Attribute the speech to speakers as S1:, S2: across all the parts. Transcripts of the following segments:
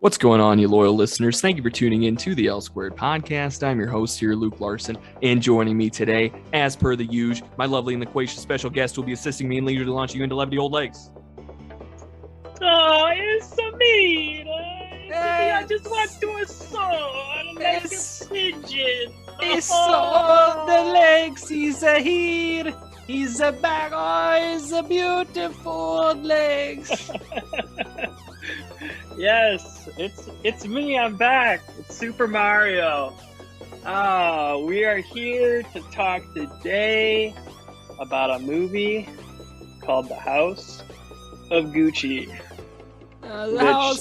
S1: What's going on, you loyal listeners? Thank you for tuning in to the L Squared podcast. I'm your host here, Luke Larson, and joining me today, as per the usual, my lovely and loquacious special guest will be assisting me in leisurely launching you into Levity Old Legs.
S2: Oh, it's so mean. I just want to a song like a pigeon.
S1: It's all the legs. He's a here. He's a back. Oh, he's a beautiful legs.
S2: Yes, it's me. I'm back. It's Super Mario. We are here to talk today about a movie called The House of Gucci. Which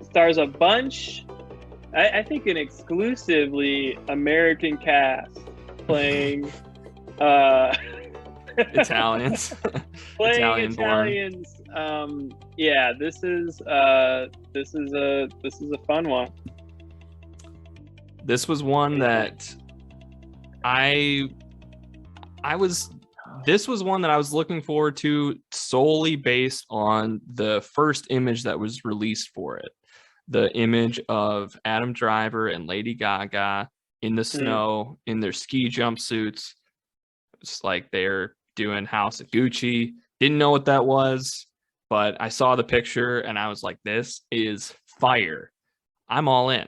S2: stars a bunch, I think an exclusively American cast playing
S1: Italians.
S2: playing Italians. Yeah, this is a fun one.
S1: This was one that This was one that I was looking forward to solely based on the first image that was released for it. The image of Adam Driver and Lady Gaga in the snow in their ski jumpsuits. It's like they're doing House of Gucci. Didn't know what that was, but I saw the picture and I was like, this is fire. I'm all in.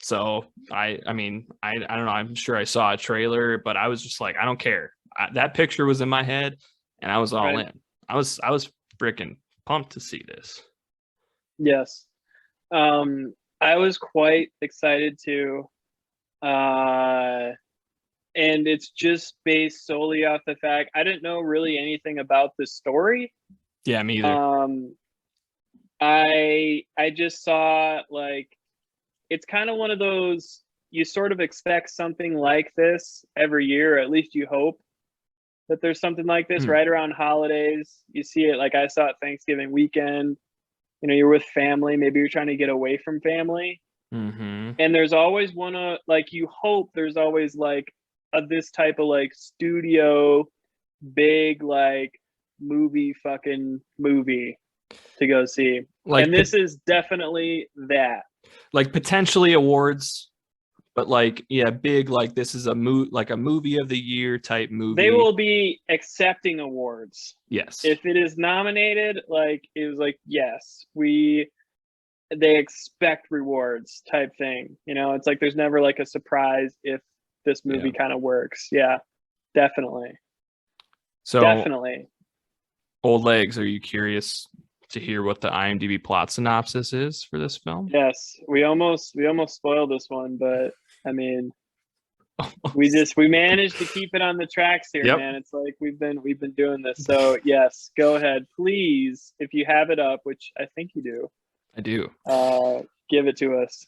S1: So I don't know. I'm sure I saw a trailer, but I was just like, I don't care. That picture was in my head and I was all in. I was freaking pumped to see this.
S2: Yes. I was quite excited too. And it's just based solely off the fact I didn't know really anything about the story.
S1: Yeah, me either.
S2: I just saw like it's kind of one of those, you sort of expect something like this every year, or at least you hope that there's something like this right around holidays. You see it, like I saw it Thanksgiving weekend. You know, you're with family, maybe you're trying to get away from family.
S1: Mm-hmm.
S2: And there's always like you hope there's always like this type of like studio big like movie to go see. Like, and this is definitely that.
S1: Like potentially awards, but like, yeah, big, like this is a movie of the year type movie.
S2: They will be accepting awards.
S1: Yes.
S2: If it is nominated, like it was like, yes, they expect rewards type thing. You know, it's like there's never like a surprise if this movie kind of works. Yeah, definitely.
S1: So
S2: definitely.
S1: Old Legs, are you curious to hear what the IMDb plot synopsis is for this film?
S2: Yes, we almost spoiled this one, but I mean, we managed to keep it on the tracks here, man. It's like we've been doing this. So yes, go ahead, please, if you have it up, which I think you do.
S1: I do.
S2: Give it to us.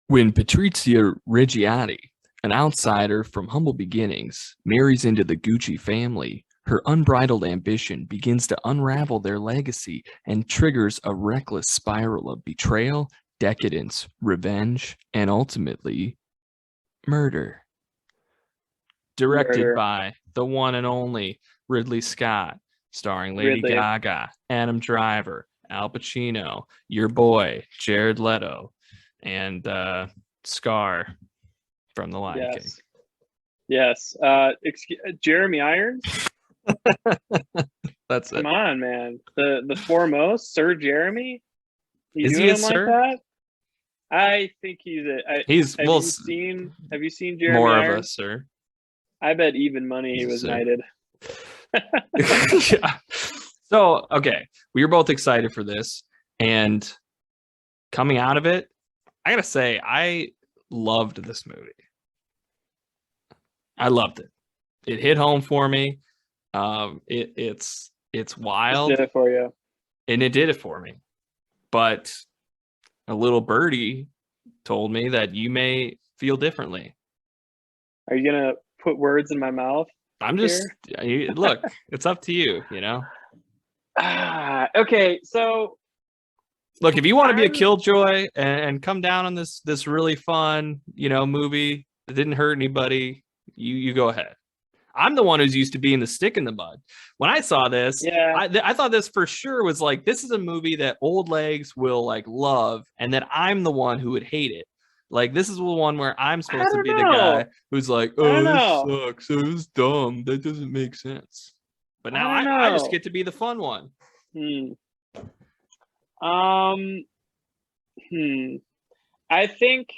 S1: When Patrizia Reggiati, an outsider from humble beginnings, marries into the Gucci family, her unbridled ambition begins to unravel their legacy and triggers a reckless spiral of betrayal, decadence, revenge, and ultimately, murder. Directed by the one and only Ridley Scott, starring Lady Gaga, Adam Driver, Al Pacino, your boy, Jared Leto, and Scar from The Lion King.
S2: Yes. Jeremy Irons?
S1: That's it.
S2: Come on, man. The foremost, Sir Jeremy?
S1: Is he a sir?
S2: Like that? I think he's a. Have you seen Jeremy
S1: more
S2: Irons?
S1: Of a sir?
S2: I bet even money he was knighted.
S1: Yeah. So, okay, we were both excited for this, and coming out of it, I gotta say, I loved this movie. I loved it. It hit home for me. It's wild.
S2: It did it for you.
S1: And it did it for me. But a little birdie told me that you may feel differently.
S2: Are you gonna put words in my mouth?
S1: I'm just look, it's up to you, you know.
S2: Okay, so
S1: look, if you want to be a killjoy and come down on this really fun, movie that didn't hurt anybody, you go ahead. I'm the one who's used to being the stick in the mud. When I saw this,
S2: Yeah.
S1: I thought this for sure was like, this is a movie that old legs will like love, and that I'm the one who would hate it. Like, this is the one where I'm
S2: I
S1: supposed to
S2: don't
S1: be the guy
S2: know.
S1: who's like,
S2: I don't
S1: oh, this
S2: know.
S1: sucks. Oh, this is dumb. That doesn't make sense. But
S2: I
S1: now
S2: don't
S1: I just
S2: know.
S1: get to be the fun one.
S2: Um. I think.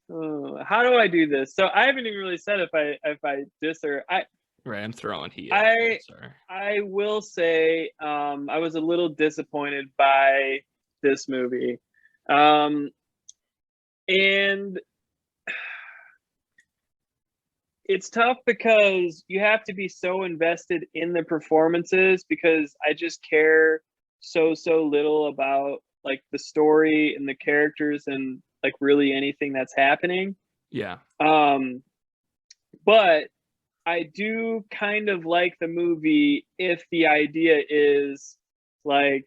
S2: How do I do this? So I haven't even really said if I diss or
S1: Right, I'm throwing heat.
S2: I will say I was a little disappointed by this movie, and it's tough because you have to be so invested in the performances, because I just care so little about like the story and the characters and like really anything that's happening.
S1: Yeah.
S2: But I do kind of like the movie if the idea is like,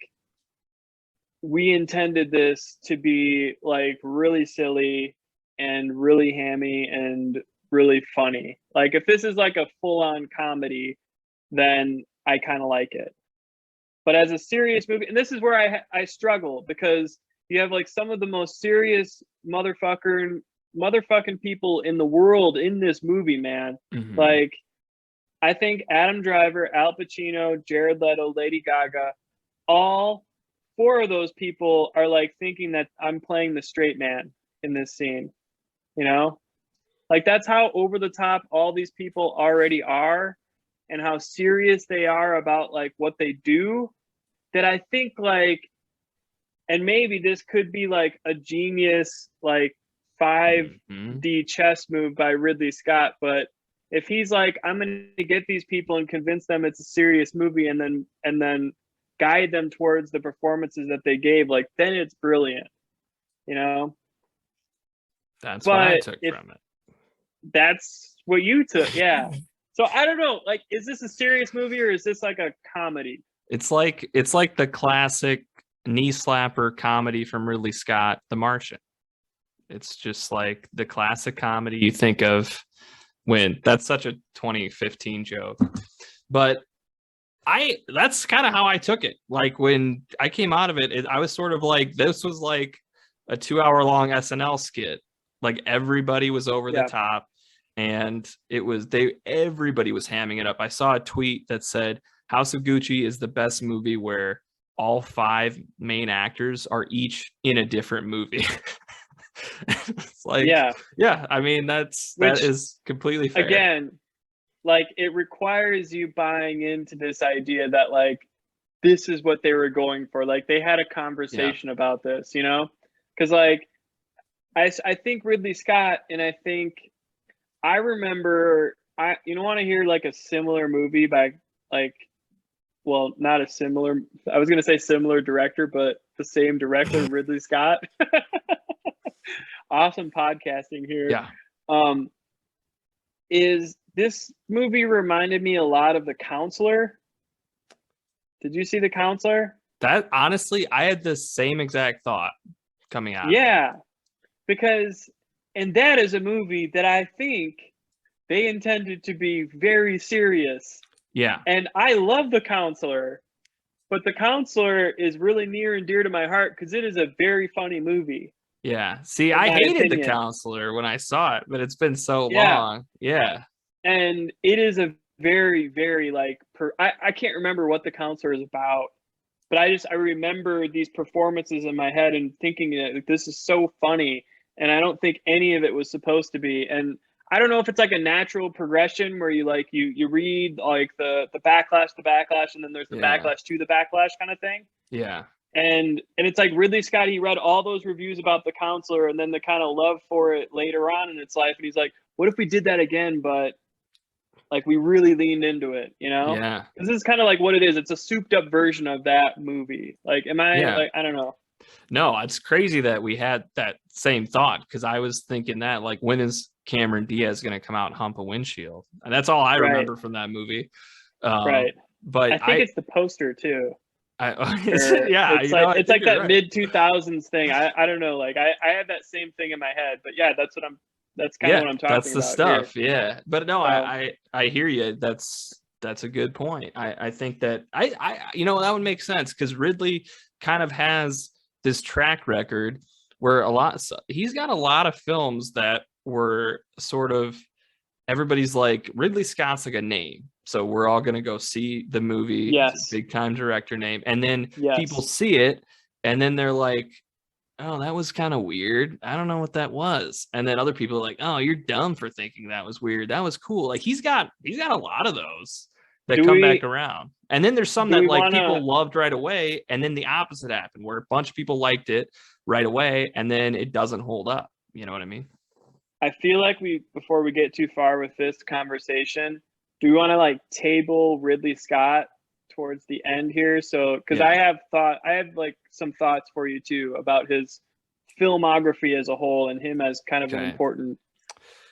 S2: we intended this to be like really silly and really hammy and really funny. Like, if this is like a full-on comedy, then I kind of like it. But as a serious movie, and this is where I struggle, because you have like some of the most serious motherfucking people in the world in this movie, man.
S1: Mhm.
S2: Like, I think Adam Driver, Al Pacino, Jared Leto, Lady Gaga, all four of those people are like thinking that I'm playing the straight man in this scene, you know? Like, that's how over the top all these people already are, and how serious they are about like what they do, that I think like, and maybe this could be like a genius like 5D chess move by Ridley Scott, but if he's like, I'm going to get these people and convince them it's a serious movie, and then guide them towards the performances that they gave, like, then it's brilliant, you know?
S1: That's what I took from it.
S2: That's what you took, yeah. So I don't know, like, is this a serious movie or is this like a comedy?
S1: It's like the classic knee slapper comedy from Ridley Scott, The Martian. It's just like the classic comedy you think of when, that's such a 2015 joke. But that's kind of how I took it. Like, when I came out of it, I was sort of like, this was like a 2-hour-long SNL skit. Like, everybody was over the top, and everybody was hamming it up. I saw a tweet that said House of Gucci is the best movie where all 5 main actors are each in a different movie. It's like, yeah, I mean, that is completely fair.
S2: Again, like, it requires you buying into this idea that like, this is what they were going for. Like, they had a conversation about this, you know? Because like, I think Ridley Scott, and I think I remember, you don't want to hear like a similar movie by like, well, not a similar, I was going to say similar director, but the same director, Ridley Scott. Awesome podcasting here.
S1: Yeah.
S2: Is this movie reminded me a lot of The Counselor. Did you see The Counselor?
S1: That, honestly, I had the same exact thought coming out.
S2: Yeah, because, and that is a movie that I think they intended to be very serious.
S1: Yeah.
S2: And I love The Counselor, but The Counselor is really near and dear to my heart because it is a very funny movie.
S1: Yeah. See, I hated The Counselor when I saw it, but it's been so long. Yeah.
S2: And it is a very, very like, I can't remember what The Counselor is about, but I remember these performances in my head and thinking that this is so funny, and I don't think any of it was supposed to be. And I don't know if it's like a natural progression where you like you read like the backlash, and then there's the backlash to the backlash kind of thing.
S1: Yeah.
S2: And it's like Ridley Scott, he read all those reviews about The Counselor and then the kind of love for it later on in its life, and he's like, what if we did that again, but like we really leaned into it, you know?
S1: Yeah.
S2: Because this is kind of like what it is. It's a souped up version of that movie. Like, like, I don't know.
S1: No, it's crazy that we had that same thought, because I was thinking that, like, when is Cameron Diaz going to come out and hump a windshield? And that's all I remember from that movie.
S2: Right.
S1: But
S2: I think it's the poster too.
S1: Yeah.
S2: It's like that mid 2000s thing. I don't know. Like I had that same thing in my head, but yeah, that's what I'm That's kind of what I'm
S1: that's
S2: talking
S1: the
S2: about
S1: stuff.
S2: here.
S1: Yeah, but no,
S2: So,
S1: I hear you. That's a good point. I think that that would make sense because Ridley kind of has this track record where he's got a lot of films that were sort of everybody's like Ridley Scott's like a name. So we're all going to go see the movie,
S2: yes,
S1: big time director name. And then people
S2: yes.
S1: see it and then they're like, oh, that was kind of weird. I don't know what that was. And then other people are like, oh, you're dumb for thinking that was weird. That was cool. Like he's got a lot of those that
S2: Do
S1: come back
S2: we
S1: around. And then there's some
S2: do
S1: that
S2: we
S1: like
S2: want
S1: people
S2: to?
S1: loved right away. And then the opposite happened where a bunch of people liked it right away. And then it doesn't hold up. You know what I mean?
S2: I feel like before we get too far with this conversation, do we want to like table Ridley Scott towards the end here? So, because
S1: Yeah.
S2: I have like some thoughts for you too about his filmography as a whole and him as kind of an important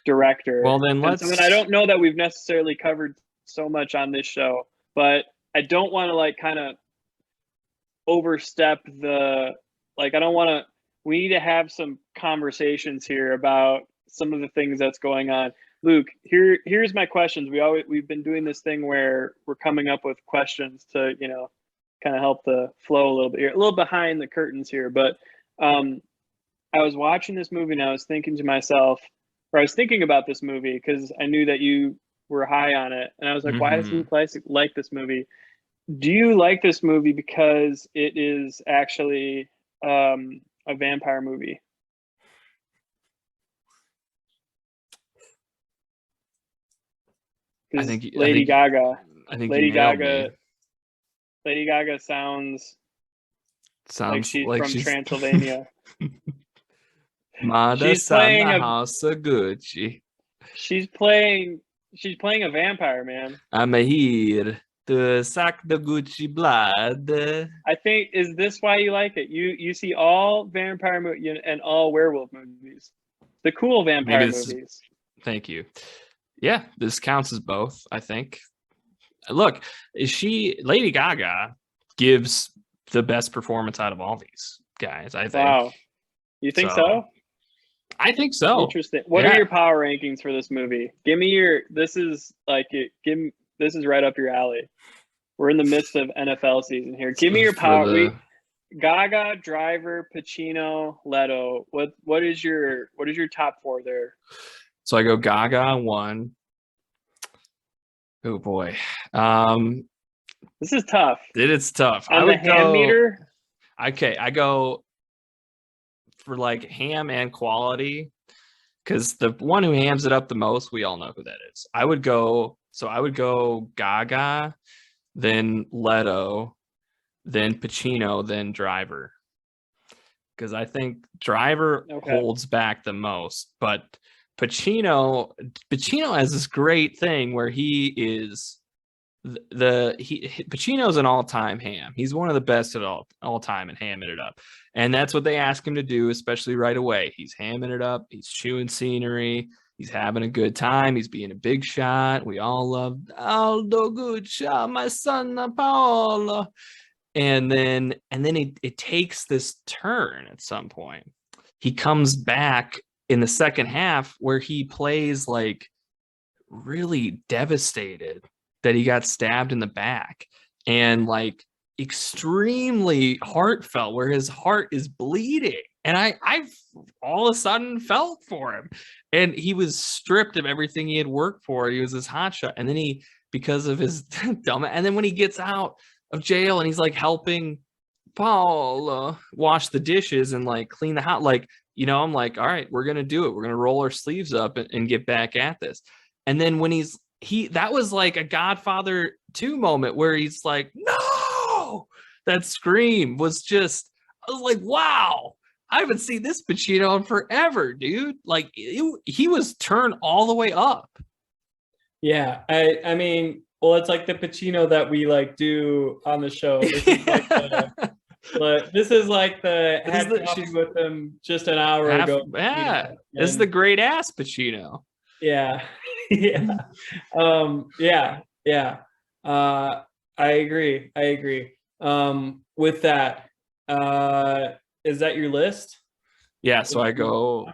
S2: director.
S1: Well, then
S2: And someone I don't know that we've necessarily covered so much on this show, but I don't want to like kind of overstep I don't want to. We need to have some conversations here about some of the things that's going on. Luke, here's my questions. We've been doing this thing where we're coming up with questions to, kind of help the flow a little bit here, a little behind the curtains here. But I was watching this movie and I was thinking to myself, or I was thinking about this movie because I knew that you were high on it. And I was like, why does Luke like this movie? Do you like this movie because it is actually a vampire movie?
S1: I think
S2: Lady Gaga sounds like she's from Transylvania.
S1: She's playing a house of Gucci.
S2: She's playing a vampire, man.
S1: I'm here to suck the Gucci blood.
S2: I think, is this why you like it? You see all vampire movies and all werewolf movies, the cool vampire movies.
S1: Thank you. Yeah, this counts as both, I think. Look, Lady Gaga gives the best performance out of all these guys, I think. Wow.
S2: You think so?
S1: I think so.
S2: Interesting. What are your power rankings for this movie? Give me this is right up your alley. We're in the midst of NFL season here. Give me your power. Gaga, Driver, Pacino, Leto. What is your top four there?
S1: So I go Gaga 1. Oh boy.
S2: This is tough.
S1: It's tough.
S2: On the ham meter?
S1: Okay, I go for like ham and quality because the one who hams it up the most, we all know who that is. I would go Gaga, then Leto, then Pacino, then Driver. Because I think Driver holds back the most, but Pacino has this great thing where he is Pacino's an all-time ham. He's one of the best at all time and hamming it up. And that's what they ask him to do, especially right away. He's hamming it up. He's chewing scenery. He's having a good time. He's being a big shot. We all love Aldo good shot, my son Paolo. And then it takes this turn at some point. He comes back in the second half where he plays like really devastated that he got stabbed in the back and like extremely heartfelt where his heart is bleeding. And I all of a sudden felt for him. And he was stripped of everything he had worked for. He was this hotshot. And then because of his dumb, and then when he gets out of jail and he's like helping Paul wash the dishes and like clean the house, like, I'm like, all right, we're going to do it. We're going to roll our sleeves up and get back at this. And then when that was like a Godfather 2 moment where he's like, no, that scream was just, I was like, wow, I haven't seen this Pacino in forever, dude. Like he was turned all the way up.
S3: Yeah. I mean, well, it's like the Pacino that we like do on the show. This is like but this is like had coffee with him just an hour ago.
S1: Yeah. This is the great ass Pacino.
S3: Yeah. Yeah. Yeah. I agree. With that, is that your list?
S1: Yeah. So I go,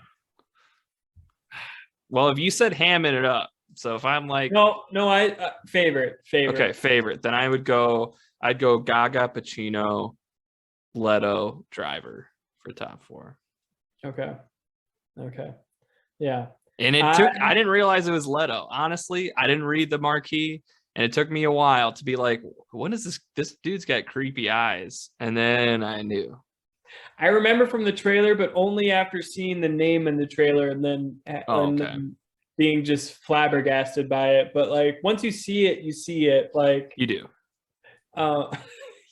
S1: Well, if you said hamming it up, so if I'm like,
S3: no, I favorite.
S1: Okay, favorite. Then I'd go Gaga, Pacino, Leto, Driver for top 4.
S3: Okay. Yeah.
S1: And I didn't realize it was Leto. Honestly, I didn't read the marquee, and it took me a while to be like, what is this? This dude's got creepy eyes. And then I knew.
S3: I remember from the trailer, but only after seeing the name in the trailer and then being just flabbergasted by it. But like once you see it, you see it. Like
S1: you do.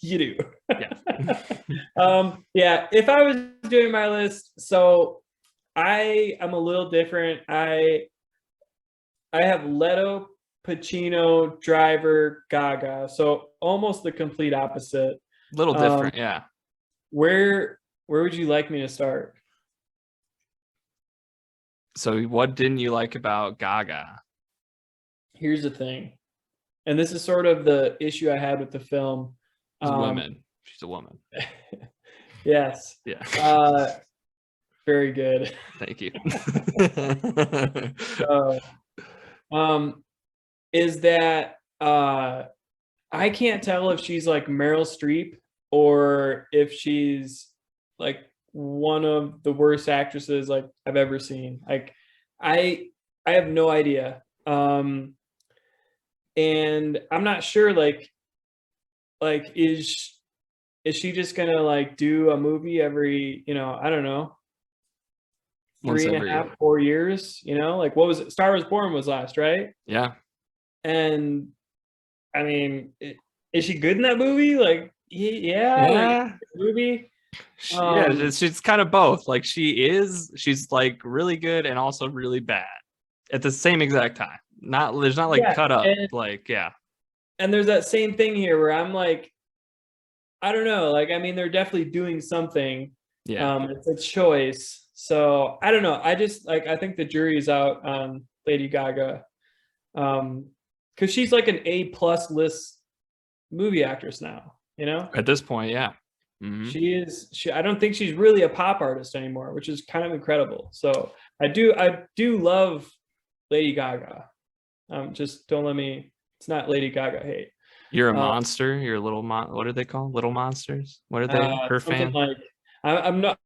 S3: You do.
S1: Yeah.
S3: Yeah. If I was doing my list, so I am a little different. I have Leto, Pacino, Driver, Gaga. So almost the complete opposite.
S1: Little different, yeah.
S3: Where would you like me to start?
S1: So what didn't you like about Gaga?
S3: Here's the thing. And this is sort of the issue I had with the film.
S1: Women. She's a woman.
S3: Yes.
S1: Yeah.
S3: Very good.
S1: Thank you.
S3: Is that I can't tell if she's like Meryl Streep or if she's like one of the worst actresses like I've ever seen. Like I have no idea. And I'm not sure like is she just gonna like do a movie every, I don't know, 3.5, 4 years, like what was it? Star Wars Born was last, right?
S1: Yeah.
S3: And I mean, is she good in that movie? Like, yeah. Like, movie.
S1: She's kind of both. Like she's like really good and also really bad at the same exact time. There's not like cut up. And
S3: there's that same thing here where I'm like, I don't know. Like, I mean, they're definitely doing something.
S1: Yeah.
S3: It's a choice. So I don't know. I just like, I think the jury is out on Lady Gaga. Because she's like an A+ list movie actress now,
S1: At this point, yeah.
S3: Mm-hmm. I don't think she's really a pop artist anymore, which is kind of incredible. So I do love Lady Gaga. Just don't let me. It's not Lady Gaga hate.
S1: You're a monster. You're a little what are they called? Little monsters. What are they? Her fan.
S3: Like I'm not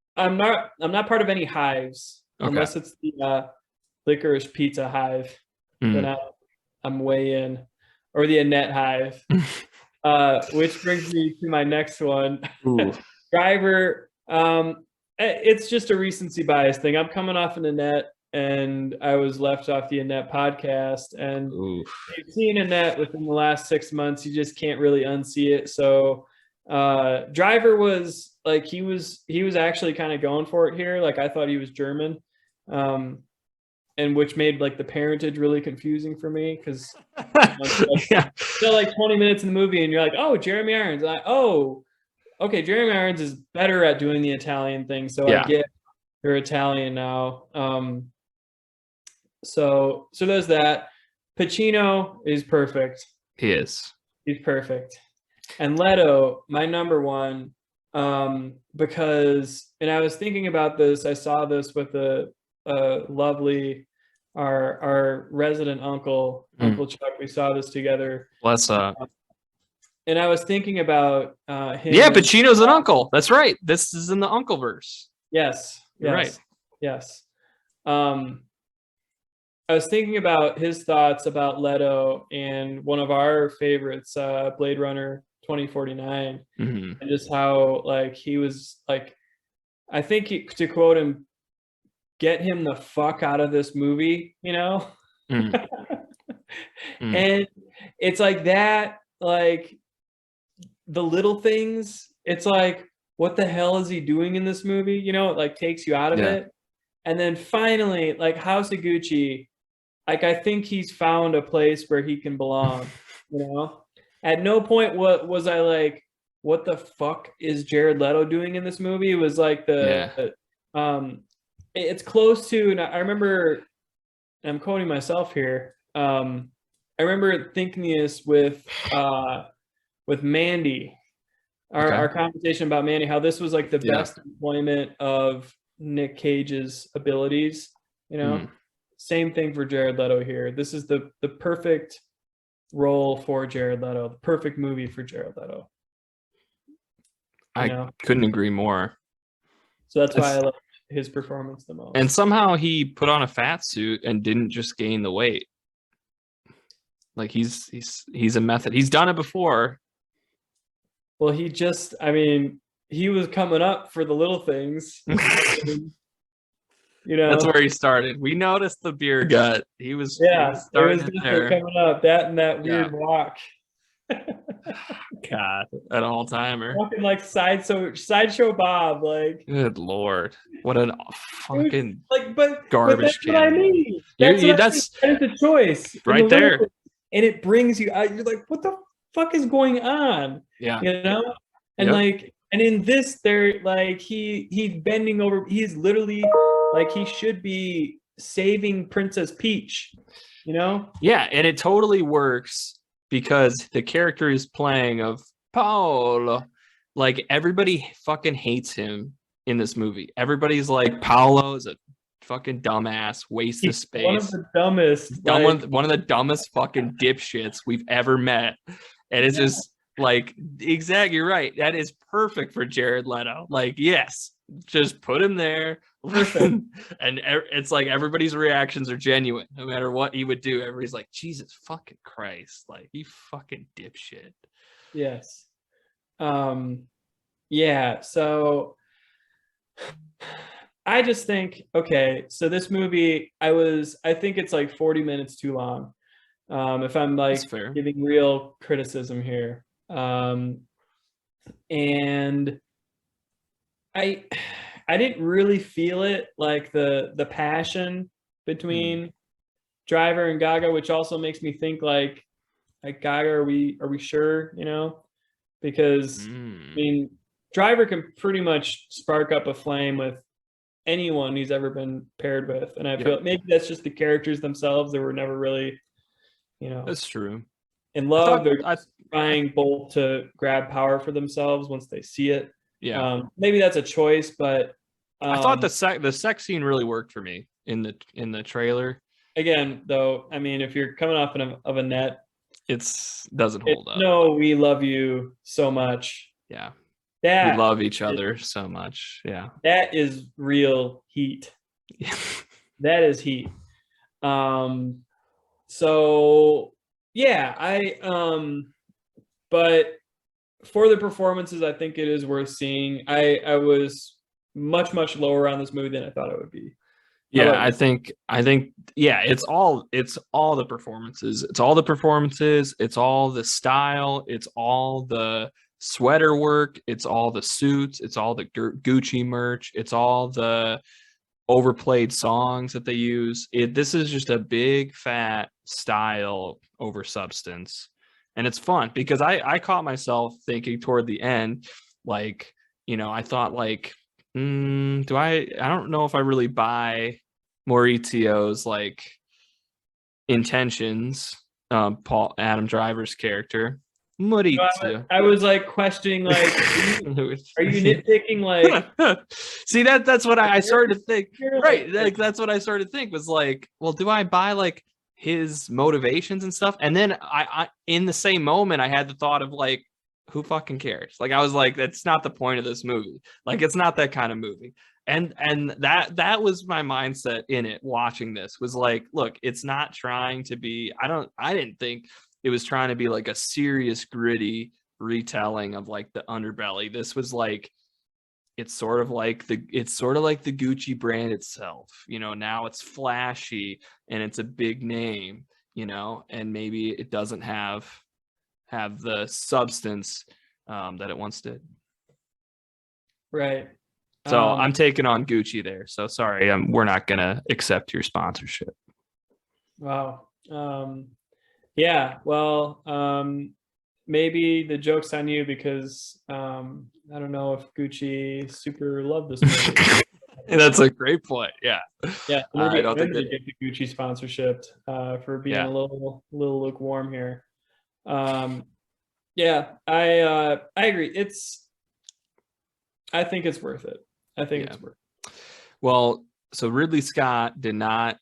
S3: part of any hives unless it's the licorice pizza hive. Then I'm way in, or the Annette hive. Which brings me to my next one. Driver. It's just a recency bias thing. I'm coming off an Annette, and I was left off the Annette podcast. And you've seen Annette within the last 6 months. You just can't really unsee it. So Driver was like he was actually kind of going for it here. Like I thought he was German. And which made like the parentage really confusing for me because still like 20 minutes in the movie and you're like, oh, Jeremy Irons. Okay, Jeremy Irons is better at doing the Italian thing, so I get you're Italian now. So there's that. Pacino is perfect.
S1: He is.
S3: He's perfect. And Leto, my number one, because and I was thinking about this. I saw this with the lovely our resident Uncle Chuck. We saw this together.
S1: Bless
S3: and I was thinking about him.
S1: Yeah, Pacino's an uncle. That's right. This is in the uncle verse.
S3: Yes.
S1: Right.
S3: Yes. I was thinking about his thoughts about Leto and one of our favorites, Blade Runner 2049, and just how like he was like, I think to quote him, get him the fuck out of this movie, And it's like that, like the little things, it's like, what the hell is he doing in this movie? It like takes you out of it. And then finally, like House of Gucci, like I think he's found a place where he can belong, At no point was I like, what the fuck is Jared Leto doing in this movie? It was like it's close to, and I remember, I'm quoting myself here. I remember thinking this with Mandy, our conversation about Mandy, how this was like the best employment of Nick Cage's abilities, same thing for Jared Leto here. This is the perfect role for Jared Leto, the perfect movie for Jared Leto.
S1: I couldn't agree more.
S3: So that's why I like his performance the most.
S1: And somehow he put on a fat suit and didn't just gain the weight. Like he's a method. He's done it before.
S3: Well, he was coming up for the little things.
S1: That's where he started. We noticed the beer gut. He was
S3: starting there. Coming up. That and that weird walk.
S1: God, an all timer.
S3: Walking like sideshow Bob. Like,
S1: good Lord, what a fucking
S3: but
S1: garbage
S3: can. What I mean. That's a choice
S1: right there,
S3: and it brings you out. You're like, what the fuck is going on?
S1: Yeah,
S3: and and in this, they're like he's bending over. He's literally like he should be saving Princess Peach.
S1: Yeah, and it totally works. Because the character is playing of Paolo, like everybody fucking hates him in this movie. Everybody's like, Paolo is a fucking dumbass, waste of space. One of
S3: the dumbest,
S1: one of the dumbest fucking dipshits we've ever met. And it's just like, exactly, you're right. That is perfect for Jared Leto. Like, yes, just put him there. And it's like everybody's reactions are genuine no matter what he would do. Everybody's like, Jesus fucking Christ, like you fucking dipshit.
S3: Yes. So I just think, okay, so this movie, I think it's like 40 minutes too long, if I'm like giving real criticism here. And I didn't really feel it, like the passion between Driver and Gaga, which also makes me think like Gaga, are we sure, because Driver can pretty much spark up a flame with anyone he's ever been paired with, and I feel maybe that's just the characters themselves. They were never really,
S1: that's true.
S3: In love, they're trying both to grab power for themselves once they see it.
S1: Yeah,
S3: maybe that's a choice, but
S1: I thought the sex scene really worked for me in the trailer.
S3: Again, though, if you're coming off of a net,
S1: doesn't hold up.
S3: No, we love you so much.
S1: Yeah,
S3: we
S1: love each other so much. Yeah,
S3: that is real heat.
S1: Yeah.
S3: That is heat. So yeah, but for the performances, I think it is worth seeing. I was much lower on this movie than I thought it would be.
S1: Yeah, I think it's all the performances. It's all the performances, it's all the style, it's all the sweater work, it's all the suits, it's all the Gucci merch, it's all the overplayed songs that they use. This is just a big fat style over substance. And it's fun because I caught myself thinking toward the end, like, I thought like, I don't know if I really buy Maurizio's like intentions. Adam Driver's character, Maurizio.
S3: I was like questioning, like, are you nitpicking? Like,
S1: see that's what I started to think. Right, like that's what I started to think was like, well, do I buy like his motivations and stuff? And then I in the same moment I had the thought of like, who fucking cares? Like I was like, that's not the point of this movie. Like it's not that kind of movie. And that was my mindset in it. Watching this was like, look, it's not trying to be. I didn't think it was trying to be like a serious, gritty retelling of like the underbelly. This was like, it's sort of like the Gucci brand itself. Now it's flashy and it's a big name. And maybe it doesn't have the substance that it once did.
S3: Right.
S1: So I'm taking on Gucci there. So sorry, we're not gonna accept your sponsorship.
S3: Wow. Yeah. Well, maybe the joke's on you because I don't know if Gucci super loved this movie.
S1: That's a great point. Yeah.
S3: Yeah. I don't think they get the Gucci sponsorship for being a little lukewarm here. Yeah, I agree. I think it's worth it. I think it's worth it.
S1: Well, so Ridley Scott did not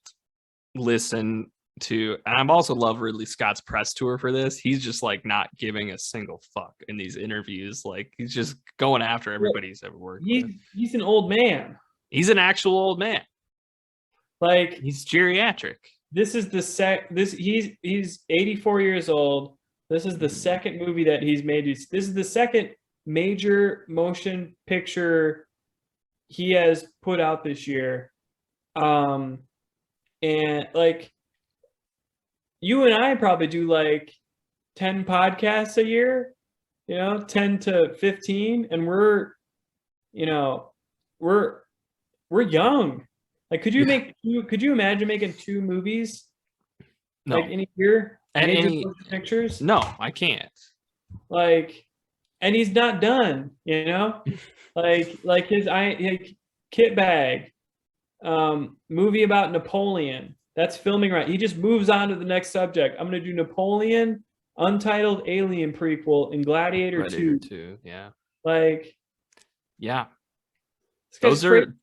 S1: listen to, and I've also loved Ridley Scott's press tour for this. He's just like not giving a single fuck in these interviews. Like he's just going after everybody he's ever worked with.
S3: He's an old man.
S1: He's an actual old man.
S3: Like
S1: he's geriatric.
S3: This is the he's 84 years old. This is the second movie that he's made. This is the second major motion picture he has put out this year. And like you and I probably do like 10 podcasts a year, 10 to 15, and we're young. Like, could you imagine making 2 movies?
S1: No.
S3: Like in a year?
S1: And any
S3: pictures?
S1: No, I can't.
S3: Like, and he's not done, like his Kit Bag, movie about Napoleon. That's filming right. He just moves on to the next subject. I'm gonna do Napoleon, Untitled Alien prequel, and Gladiator 2.
S1: Yeah.
S3: Like,
S1: yeah. Those are,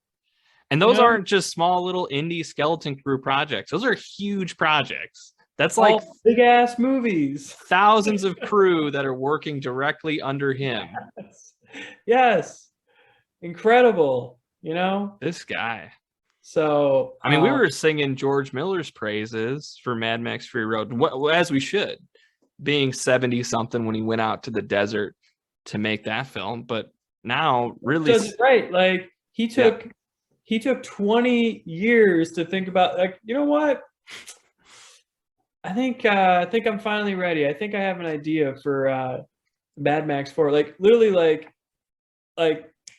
S1: and those aren't just small little indie skeleton crew projects. Those are huge projects. That's like
S3: big ass movies.
S1: Thousands of crew that are working directly under him.
S3: Yes. Incredible,
S1: This guy.
S3: So
S1: I mean, we were singing George Miller's praises for Mad Max Fury Road, as we should, being 70 something when he went out to the desert to make that film. But now, really,
S3: right? Like he took 20 years to think about. Like, you know what? I think I'm finally ready. I think I have an idea for Mad Max 4. Like literally, like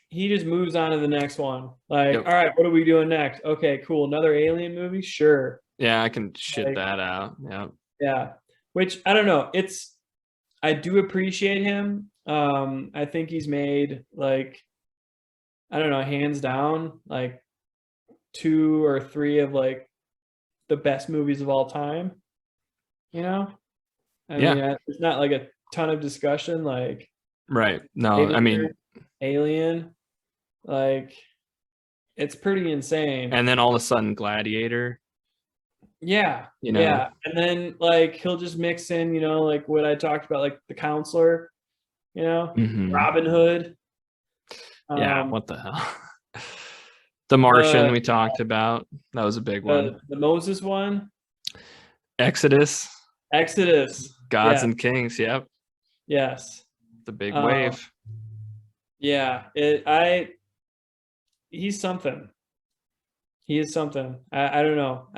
S3: he just moves on to the next one. Like, all right, what are we doing next? Okay, cool. Another Alien movie? Sure.
S1: Yeah, I can shit that out. Yeah.
S3: Yeah. Which I don't know. I do appreciate him. I think he's made like, I don't know, hands down, like 2 or 3 of like the best movies of all time. I mean, it's not like a ton of discussion. Like,
S1: right? No, I mean,
S3: Alien, like, it's pretty insane.
S1: And then all of a sudden, Gladiator.
S3: Yeah, yeah, and then like he'll just mix in, like what I talked about, like The Counselor, Robin Hood.
S1: Yeah, what the hell? The Martian we talked about. That was a big one.
S3: The Moses one.
S1: Exodus. Gods and Kings. Yep.
S3: Yes.
S1: The big wave.
S3: Yeah. He's something. He is something. I don't know.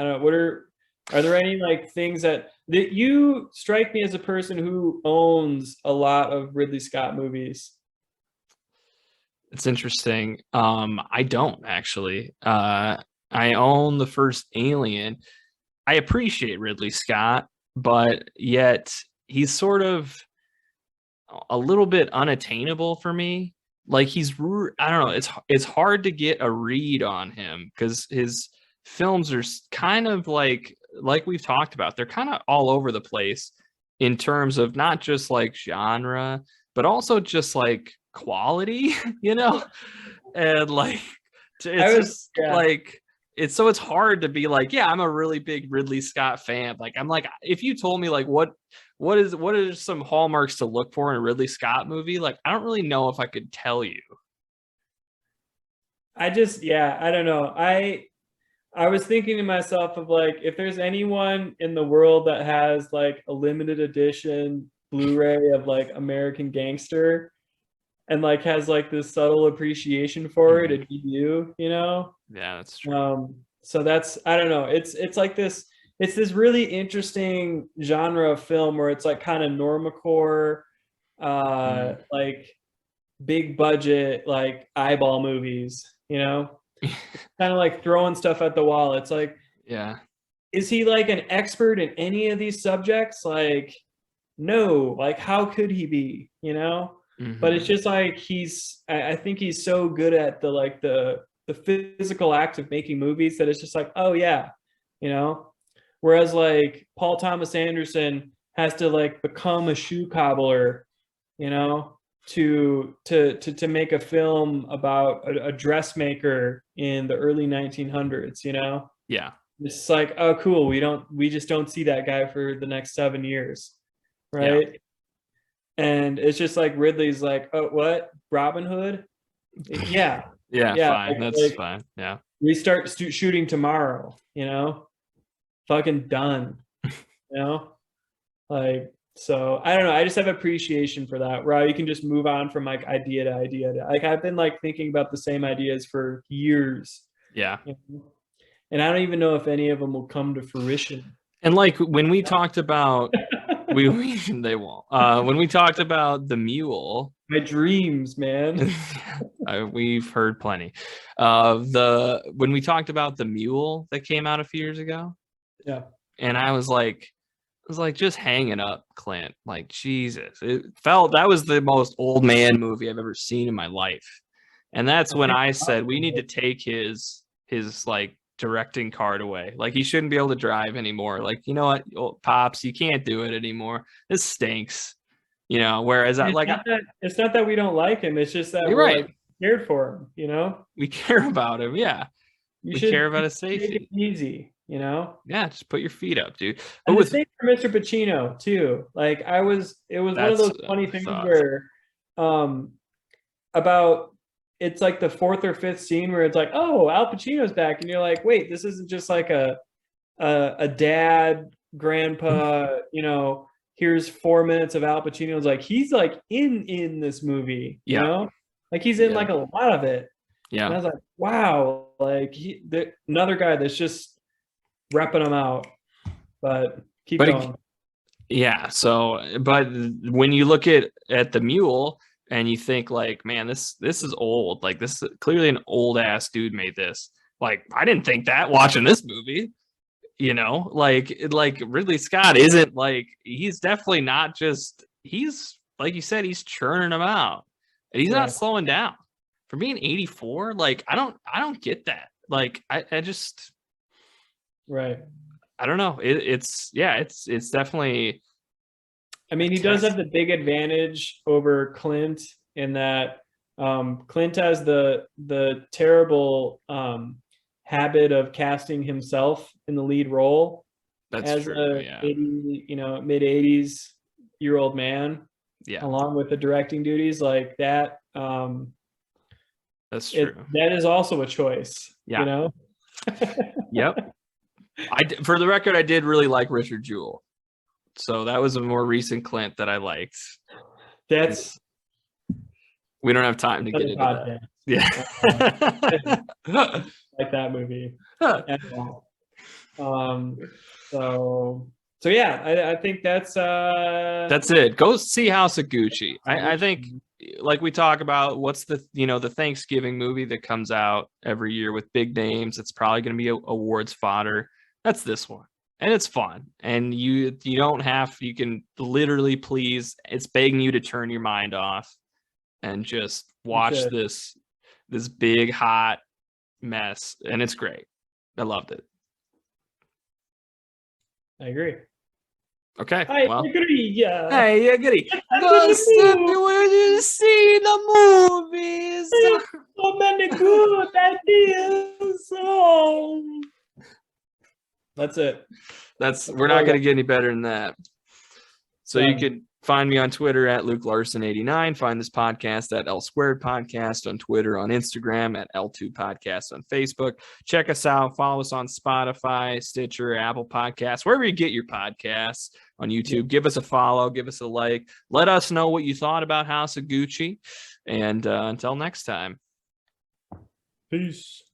S3: Are there any like things that you strike me as a person who owns a lot of Ridley Scott movies?
S1: It's interesting. I don't actually. I own the first Alien. I appreciate Ridley Scott, but yet he's sort of a little bit unattainable for me. Like I don't know. It's hard to get a read on him because his films are kind of like we've talked about. They're kind of all over the place in terms of not just like genre, but also just like quality, and like it's hard to be like, yeah, I'm a really big Ridley Scott fan. Like, I'm like, if you told me like what are some hallmarks to look for in a Ridley Scott movie, like I don't really know if I could tell you.
S3: I don't know. I was thinking to myself of like, if there's anyone in the world that has like a limited edition Blu-ray of like American Gangster and like has like this subtle appreciation for it, it'd be you,
S1: Yeah, that's true.
S3: So that's, I don't know. It's like this, it's this really interesting genre of film where it's like kind of normacore, like big budget, like eyeball movies, kind of like throwing stuff at the wall. It's like,
S1: yeah, is
S3: he like an expert in any of these subjects? Like, no, like how could he be, But it's just like I think he's so good at the physical act of making movies that it's just like, oh yeah, whereas like Paul Thomas Anderson has to like become a shoe cobbler, to make a film about a dressmaker in the early 1900s,
S1: Yeah.
S3: It's like, oh, cool. We just don't see that guy for the next 7 years, right? And it's just like Ridley's like, oh, what? Robin Hood? Yeah,
S1: fine. That's fine. Yeah,
S3: we start shooting tomorrow. Fucking done. Like, so I don't know. I just have appreciation for that, where you can just move on from like idea to idea. Like I've been like thinking about the same ideas for years.
S1: Yeah.
S3: And I don't even know if any of them will come to fruition.
S1: And like when we talked about, they won't. When we talked about the mule,
S3: my dreams, man.
S1: We've heard plenty. When we talked about the mule that came out a few years ago.
S3: Yeah.
S1: And I was like, just hanging up, Clint. Like, Jesus. That was the most old man movie I've ever seen in my life. And that's when I said we need to take his like directing card away. Like, he shouldn't be able to drive anymore. Like, you know what, Pops, you can't do it anymore. This stinks. Whereas
S3: it's not that we don't like him. It's just that we're
S1: right.
S3: Like, scared for him, We
S1: care about him. Yeah. We care about his safety.
S3: Take it easy.
S1: Yeah, just put your feet up, dude.
S3: But with the same for Mr. Pacino too. Like it was one of those funny things where about it's like the fourth or fifth scene where it's like, oh, Al Pacino's back, and you're like, wait, this isn't just like a dad, grandpa, here's 4 minutes of Al Pacino's, like he's like in this movie, like he's in like a lot of it.
S1: Yeah.
S3: And I was like, wow, like another guy that's just repping them out, but keep going.
S1: So, but when you look at the mule and you think like, man, this is old. Like, this is clearly an old ass dude made this. Like, I didn't think that watching this movie. Like Ridley Scott isn't like, he's definitely not just, he's like you said, he's churning them out, and he's not slowing down for being 84. Like, I don't get that. Like, I just.
S3: Right.
S1: I don't know. It's definitely.
S3: I mean, he does have the big advantage over Clint in that Clint has the terrible habit of casting himself in the lead role.
S1: That's
S3: as
S1: true.
S3: Mid 80s year old man.
S1: Yeah.
S3: Along with the directing duties like that.
S1: That's true.
S3: That is also a choice.
S1: Yeah. Yep. For the record, I did really like Richard Jewell, so that was a more recent Clint that I liked. We don't have time to get into that. Yeah,
S3: like that movie. So yeah, I think that's
S1: it. Go see House of Gucci. I think, like we talk about, what's the the Thanksgiving movie that comes out every year with big names. It's probably going to be awards fodder. That's this one, and it's fun. And you don't have. You can literally please. It's begging you to turn your mind off and just watch this big hot mess, and it's great. I loved it.
S3: I agree.
S1: Okay.
S3: I agree. Yeah.
S1: I agree. Go see the movies.
S3: So many good ideas. Oh. That's it.
S1: We're not going to get any better than that. So you could find me on Twitter at Luke Larson89. Find this podcast at L Squared Podcast on Twitter, on Instagram at L2 Podcast on Facebook. Check us out. Follow us on Spotify, Stitcher, Apple Podcasts, wherever you get your podcasts. On YouTube, give us a follow, give us a like. Let us know what you thought about House of Gucci. And until next time.
S3: Peace.